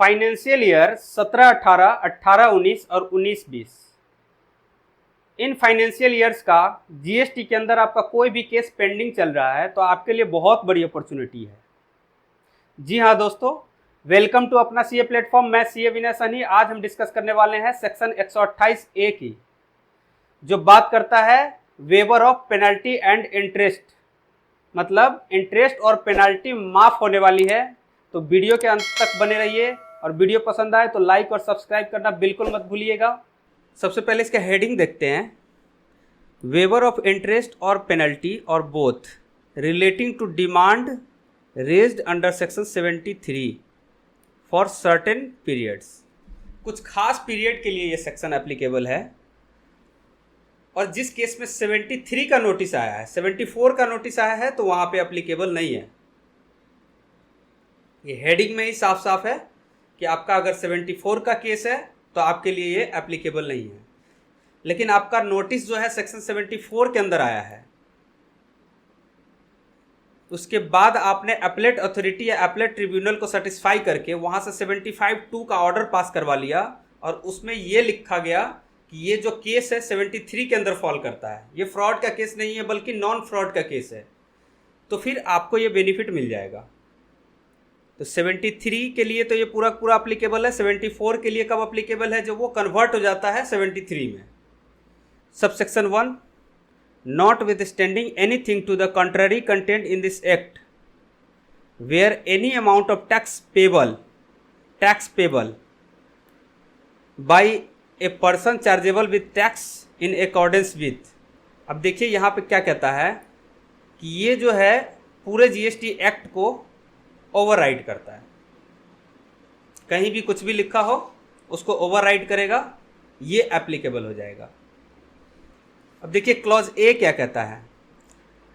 Financial year 17-18, 18-19 और 19-20 in financial years का GST के अंदर आपका कोई भी केस पेंडिंग चल रहा है तो आपके लिए बहुत बड़ी अपॉर्चुनिटी है। जी हाँ दोस्तों, वेलकम टू अपना सीए प्लेटफॉर्म। मैं सीए विनय सनी। आज हम डिस्कस करने वाले हैं सेक्शन 128A की, जो बात करता है waiver of penalty and interest, मतलब इंटरेस्ट और पेनल्टी माफ होने वाली है। तो वीडियो के अंत तक बने रहिए और वीडियो पसंद आए तो लाइक और सब्सक्राइब करना बिल्कुल मत भूलिएगा। सबसे पहले इसका हेडिंग देखते हैं, वेवर ऑफ इंटरेस्ट और पेनल्टी और both relating to demand raised under section 73 for certain periods. कुछ खास पीरियड के लिए ये सेक्शन एप्लीकेबल है और जिस केस में 73 का नोटिस आया है, 74 का नोटिस आया है तो वहां पे एप्लीकेबल नहीं है। ये हेडिंग में ही साफ साफ है कि आपका अगर 74 का केस है तो आपके लिए ये एप्लीकेबल नहीं है। लेकिन आपका नोटिस जो है सेक्शन 74 के अंदर आया है, उसके बाद आपने अपीलेट अथॉरिटी या अपीलेट ट्रिब्यूनल को सेटिस्फाई करके वहां से 75(2) का ऑर्डर पास करवा लिया और उसमें ये लिखा गया कि ये जो केस है 73 के अंदर फॉल करता है, ये फ्रॉड का केस नहीं है बल्कि नॉन फ्रॉड का केस है, तो फिर आपको ये बेनिफिट मिल जाएगा। तो 73 के लिए तो ये पूरा पूरा अप्लीकेबल है। 74 के लिए कब अप्लीकेबल है? जब वो कन्वर्ट हो जाता है 73 में। Subsection 1, notwithstanding anything to the contrary content in this act, where any amount of tax payable by a person chargeable with tax in accordance with। अब देखिए यहाँ पे क्या कहता है कि ये जो है पूरे जीएसटी एक्ट को ओवरराइड करता है। कहीं भी कुछ भी लिखा हो उसको ओवरराइड करेगा, ये एप्लीकेबल हो जाएगा। अब देखिए क्लॉज ए क्या कहता है,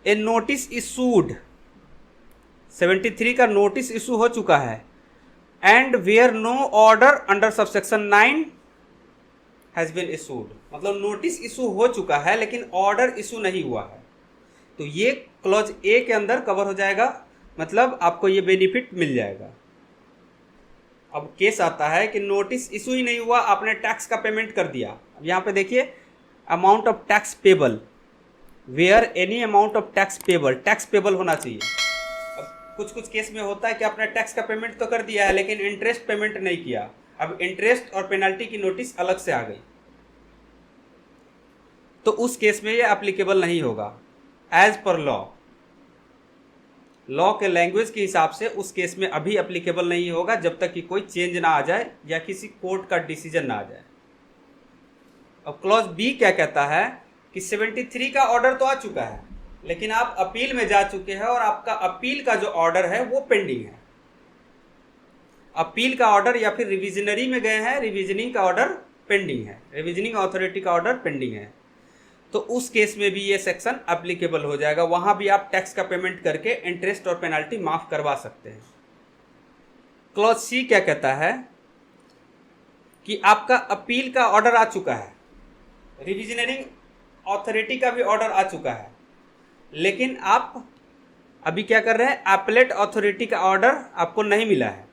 ए नोटिस इशूड, 73 का नोटिस इशू हो चुका है, and where no order under subsection 9 has been issued, मतलब नोटिस इशू हो चुका है लेकिन ऑर्डर इशू नहीं हुआ है, तो ये क्लॉज ए के अंदर कवर हो जाएगा, मतलब आपको ये बेनिफिट मिल जाएगा। अब केस आता है कि नोटिस इशू ही नहीं हुआ, आपने टैक्स का पेमेंट कर दिया। अब यहाँ पे देखिए amount of tax payable, where any amount of tax payable, tax payable होना चाहिए। अब कुछ कुछ केस में होता है कि आपने टैक्स का पेमेंट तो कर दिया है लेकिन इंटरेस्ट पेमेंट नहीं किया। अब इंटरेस्ट और पेनल्टी की नोटिस अलग से आ गई, तो उस केस में ये एप्लीकेबल नहीं होगा एज पर लॉ के लैंग्वेज के हिसाब से। उस केस में अभी एप्लीकेबल नहीं होगा जब तक कि कोई चेंज ना आ जाए या किसी कोर्ट का डिसीजन ना आ जाए। अब क्लॉज बी क्या कहता है कि 73 का ऑर्डर तो आ चुका है लेकिन आप अपील में जा चुके हैं और आपका अपील का जो ऑर्डर है वो पेंडिंग है। अपील का ऑर्डर या फिर रिविजनरी में गए हैं, रिविजनिंग का ऑर्डर पेंडिंग है, रिविजनिंग अथॉरिटी का ऑर्डर पेंडिंग है, तो उस केस में भी ये सेक्शन एप्लीकेबल हो जाएगा। वहां भी आप टैक्स का पेमेंट करके इंटरेस्ट और पेनल्टी माफ करवा सकते हैं। क्लॉज सी क्या कहता है कि आपका अपील का ऑर्डर आ चुका है, रिविजनरिंग अथॉरिटी का भी ऑर्डर आ चुका है, लेकिन आप अभी क्या कर रहे हैं, अपीलेट अथॉरिटी का ऑर्डर आपको नहीं मिला है।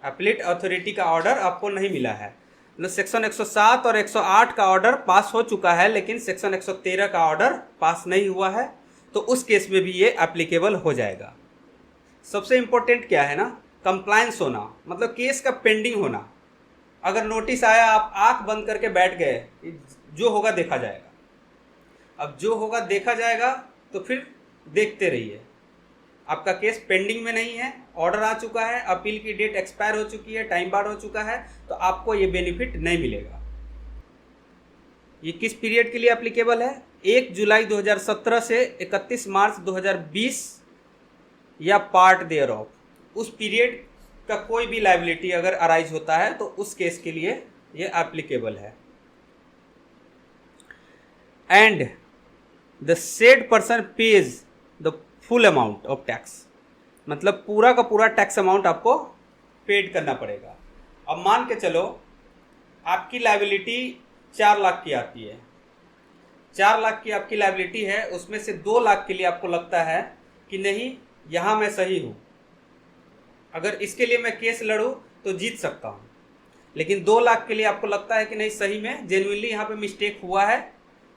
अपीलेट अथॉरिटी का ऑर्डर आपको नहीं मिला है, मतलब सेक्शन 107 और 108 का ऑर्डर पास हो चुका है लेकिन सेक्शन 113 का ऑर्डर पास नहीं हुआ है, तो उस केस में भी ये एप्लीकेबल हो जाएगा। सबसे इंपॉर्टेंट क्या है ना, कंप्लायंस होना, मतलब केस का पेंडिंग होना। अगर नोटिस आया, आप आंख बंद करके बैठ गए, जो होगा देखा जाएगा। अब जो होगा देखा जाएगा तो फिर देखते रहिए। आपका केस पेंडिंग में नहीं है, ऑर्डर आ चुका है, अपील की डेट एक्सपायर हो चुकी है, टाइम बार हो चुका है, तो आपको ये बेनिफिट नहीं मिलेगा। ये किस पीरियड के लिए एप्लीकेबल है? 1 जुलाई 2017 से 31 मार्च 2020 या पार्ट देयर ऑफ, उस पीरियड का कोई भी लायबिलिटी अगर अराइज होता है तो उस केस के लिए ये एप्लीकेबल है। And the said person pays the full amount of tax, मतलब पूरा का पूरा टैक्स अमाउंट आपको पेड करना पड़ेगा। अब मान के चलो आपकी लायबिलिटी 4 लाख की आती है, 4 लाख की आपकी लायबिलिटी है, उसमें से 2 लाख के लिए आपको लगता है कि नहीं यहाँ मैं सही हूँ, अगर इसके लिए मैं केस लड़ूँ तो जीत सकता हूँ, लेकिन 2 लाख के लिए आपको लगता है कि नहीं सही में जेन्युइनली यहाँ पे मिस्टेक हुआ है,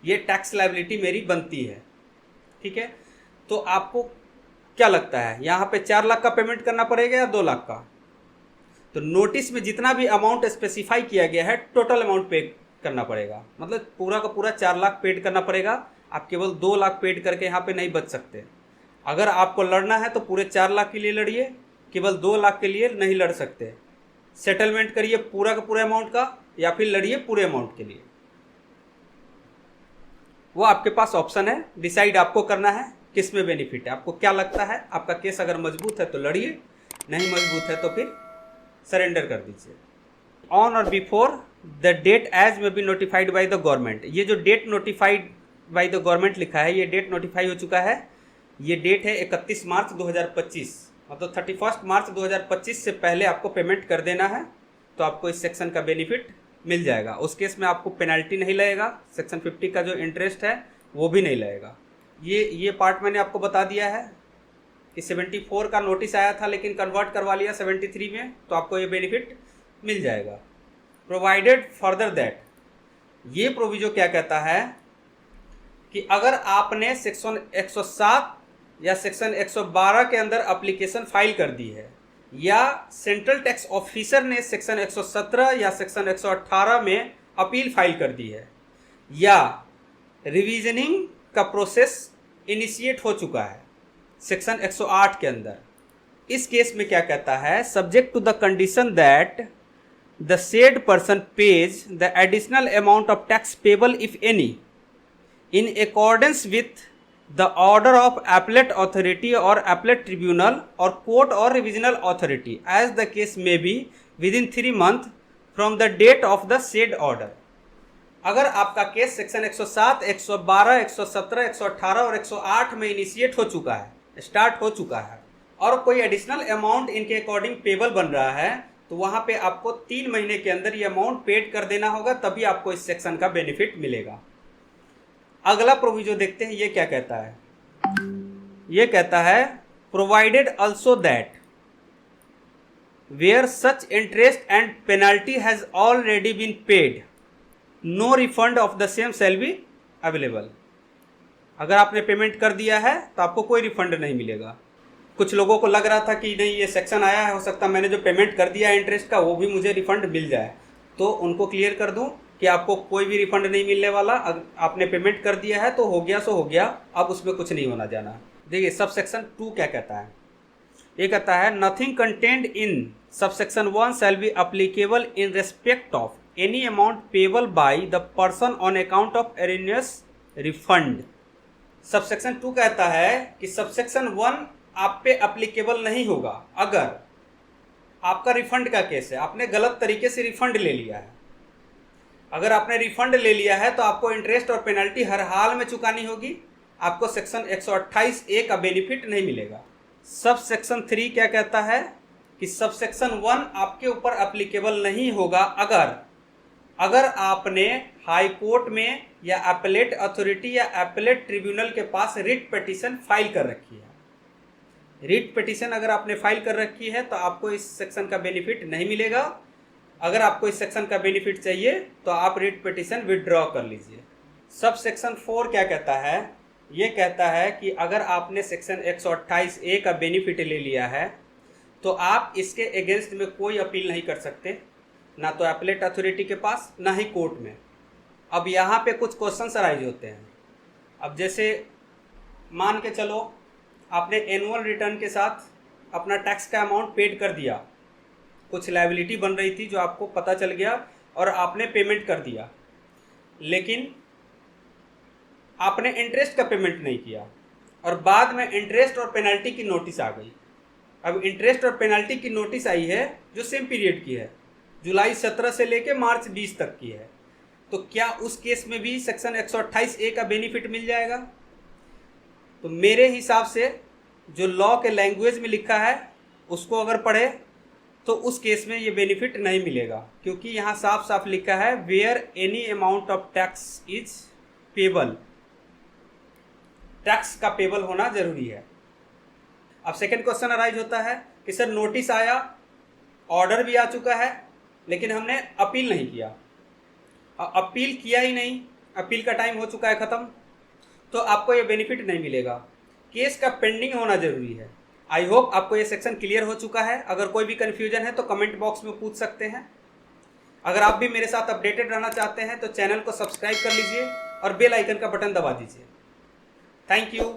ये टैक्स लायबिलिटी मेरी बनती है, ठीक है। तो आपको क्या लगता है यहाँ पे 4 लाख का पेमेंट करना पड़ेगा या 2 लाख का? तो नोटिस में जितना भी अमाउंट स्पेसिफाई किया गया है टोटल अमाउंट पे करना पड़ेगा, मतलब पूरा का पूरा 4 लाख पेड करना पड़ेगा। आप केवल 2 लाख पेड करके यहाँ पे नहीं बच सकते। अगर आपको लड़ना है तो पूरे 4 लाख के लिए लड़िए, केवल 2 लाख के लिए नहीं लड़ सकते। सेटलमेंट करिए पूरा का पूरा अमाउंट का, या फिर लड़िए पूरे अमाउंट के लिए। वो आपके पास ऑप्शन है, डिसाइड आपको करना है किस में बेनिफिट है। आपको क्या लगता है? आपका केस अगर मजबूत है तो लड़िए, नहीं मजबूत है तो फिर सरेंडर कर दीजिए। On or before the date as may be notified by the government, ये जो date notified by the government लिखा है, ये डेट नोटिफाई हो चुका है। ये डेट है 31 मार्च 2025, मतलब 31 मार्च 2025 से पहले आपको पेमेंट कर देना है, तो आपको इस सेक्शन का बेनिफिट मिल जाएगा। उस केस में आपको पेनल्टी नहीं लगेगा, सेक्शन 50 का जो इंटरेस्ट है वो भी नहीं लगेगा। ये पार्ट मैंने आपको बता दिया है कि 74 का नोटिस आया था लेकिन कन्वर्ट करवा लिया 73 में, तो आपको ये बेनिफिट मिल जाएगा। प्रोवाइडेड फर्दर दैट, ये प्रोविजो क्या कहता है कि अगर आपने सेक्शन 107 या सेक्शन 112 के अंदर एप्लीकेशन फाइल कर दी है, या सेंट्रल टैक्स ऑफिसर ने सेक्शन 117 या सेक्शन 118 में अपील फाइल कर दी है, या रिविजनिंग का प्रोसेस इनिशिएट हो चुका है सेक्शन 108 के अंदर, इस केस में क्या कहता है, subject to the condition that the said person pays the additional amount of tax payable if any in accordance with the order of appellate authority और एपलेट ट्रिब्यूनल और कोर्ट और revisional authority as the case may be within 3 month from the date of the said order. अगर आपका case section 107, 112, 117, 118 और 108 में initiate हो चुका है, स्टार्ट हो चुका है, और कोई एडिशनल अमाउंट इनके अकॉर्डिंग पेबल बन रहा है, तो वहाँ पे आपको 3 महीने के अंदर ये अमाउंट पेड कर देना होगा, तभी आपको इस सेक्शन का बेनिफिट मिलेगा। अगला प्रोविजो देखते हैं, ये क्या कहता है। ये कहता है provided also that where such interest and penalty has already been paid no refund of the same shall be available. अगर आपने पेमेंट कर दिया है तो आपको कोई रिफंड नहीं मिलेगा। कुछ लोगों को लग रहा था कि नहीं ये सेक्शन आया है, हो सकता है मैंने जो पेमेंट कर दिया है इंटरेस्ट का वो भी मुझे रिफंड मिल जाए, तो उनको क्लियर कर दूं कि आपको कोई भी रिफंड नहीं मिलने वाला। अगर आपने पेमेंट कर दिया है तो हो गया सो हो गया, अब उसमें कुछ नहीं होना जाना। देखिए सब सेक्शन 2 क्या कहता है। ये कहता है nothing contained in sub section 1 shall be applicable in respect of any amount payable by the person on account of erroneous refund. Subsection 2 कहता है कि सबसेक्शन 1 आप पे अप्लीकेबल नहीं होगा अगर आपका रिफंड का केस है, आपने गलत तरीके से रिफंड ले लिया है। अगर आपने रिफंड ले लिया है तो आपको इंटरेस्ट और पेनल्टी हर हाल में चुकानी होगी, आपको सेक्शन 128A का बेनिफिट नहीं मिलेगा। सब सेक्शन 3 क्या कहता है कि सब सेक्शन 1 आपके ऊपर अप्लीकेबल नहीं होगा अगर आपने हाई कोर्ट में या एपेलेट अथॉरिटी या एपेलेट ट्रिब्यूनल के पास रिट पिटीशन फाइल कर रखी है। रिट पिटीशन अगर आपने फाइल कर रखी है तो आपको इस सेक्शन का बेनिफिट नहीं मिलेगा। अगर आपको इस सेक्शन का बेनिफिट चाहिए तो आप रिट पिटीशन विड्रॉ कर लीजिए। सब सेक्शन 4 क्या कहता है, ये कहता है कि अगर आपने सेक्शन 128A का बेनिफिट ले लिया है तो आप इसके अगेंस्ट में कोई अपील नहीं कर सकते, ना तो एपेलेट अथॉरिटी के पास ना ही कोर्ट में। अब यहाँ पे कुछ क्वेश्चंस अराइज होते हैं। अब जैसे मान के चलो आपने एनुअल रिटर्न के साथ अपना टैक्स का अमाउंट पेड कर दिया, कुछ लायबिलिटी बन रही थी जो आपको पता चल गया और आपने पेमेंट कर दिया, लेकिन आपने इंटरेस्ट का पेमेंट नहीं किया और बाद में इंटरेस्ट और पेनल्टी की नोटिस आ गई। अब इंटरेस्ट और पेनल्टी की नोटिस आई है जो सेम पीरियड की है, जुलाई 17 से लेके मार्च 20 तक की है, तो क्या उस केस में भी सेक्शन 128A का बेनिफिट मिल जाएगा? तो मेरे हिसाब से जो लॉ के लैंग्वेज में लिखा है उसको अगर पढ़े तो उस केस में ये बेनिफिट नहीं मिलेगा, क्योंकि यहाँ साफ साफ लिखा है where any amount of tax is payable. Tax का पेबल होना जरूरी है। अब सेकंड क्वेश्चन अराइज होता है कि सर नोटिस आया, ऑर्डर भी आ चुका है, लेकिन हमने अपील नहीं किया, अपील किया ही नहीं, अपील का टाइम हो चुका है ख़त्म, तो आपको ये बेनिफिट नहीं मिलेगा। केस का पेंडिंग होना जरूरी है। आई होप आपको ये सेक्शन क्लियर हो चुका है। अगर कोई भी कन्फ्यूजन है तो कमेंट बॉक्स में पूछ सकते हैं। अगर आप भी मेरे साथ अपडेटेड रहना चाहते हैं तो चैनल को सब्सक्राइब कर लीजिए और बेल आइकन का बटन दबा दीजिए। Thank you.